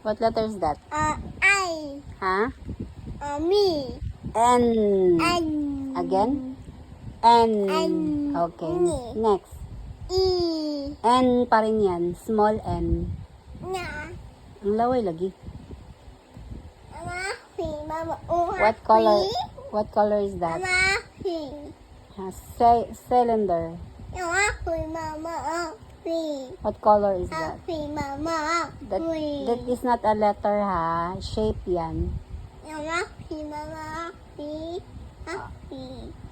What letter is that? I. Huh? Me. N. N. Again? N. N. Okay. Ni. Next. E. N pa rin yan. Small N. Na. Ang laway lagi. Mama. Mama. What color is that? Mama. Cylinder. Mama. What color is that? Mama. That is not a letter ha. Shape yan. Mama.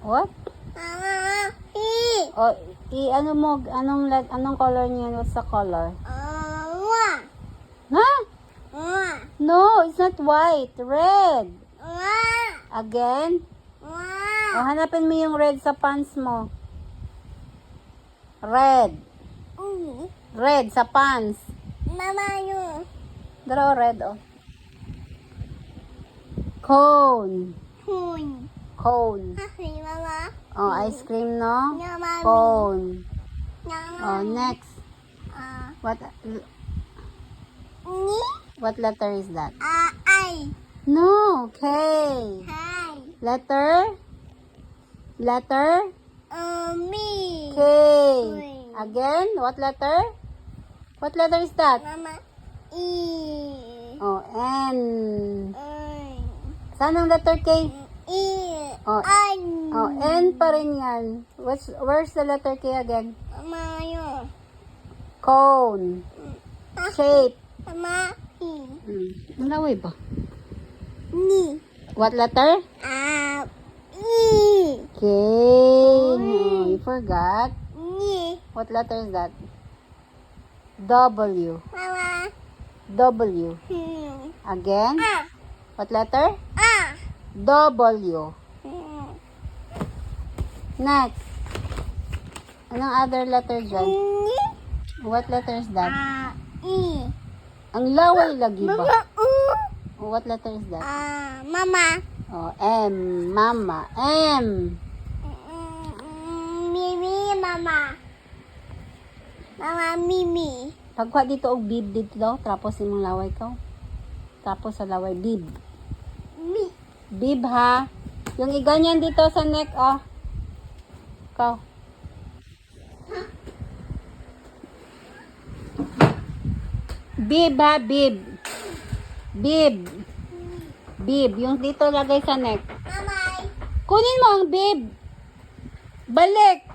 What? Mama. O, ano mo, anong color niyan? What's the color? Ha? No, it's not white. Red. Again? O, hanapin mo yung red sa pants mo. Red. Red sa pants. Mama yun. Draw red, oh. Cone. Hun. Cone. Mama. Oh, ice cream, no? Mama. Cone. Mama. Oh, next. Ni. What letter is that? I. No, K. Hi. Letter? Me. K. Again, what letter? What letter is that? Mama. E. Oh, N. I. Saan ang letter K? E. Oh, N. Oh, N pa rin yan. Where's the letter K again? Mama yun. Cone. Shape. Mama. Ang laway ba? Ni. What letter? E. K. Oh, you forgot. Ni. What letter is that? W. Mama. W. Again? What letter? W. Next. Anong other letter dyan? Ni. What letter is that? E. Ang laway lagi Mama. ba? What letter is that? Mama. Oh, M. Mama. M. Mimi, mama. Mama, Mimi. Pagkuha dito og bib dito daw. Tapos imong laway ko. Tapos sa laway bib. Mi. Bib ha. Yung iganyan dito sa neck, oh. Ikaw. Bib ha, bib. Bib. Bib. Yung dito lagay sa neck. Mama. Kunin mo ang bib. Balik.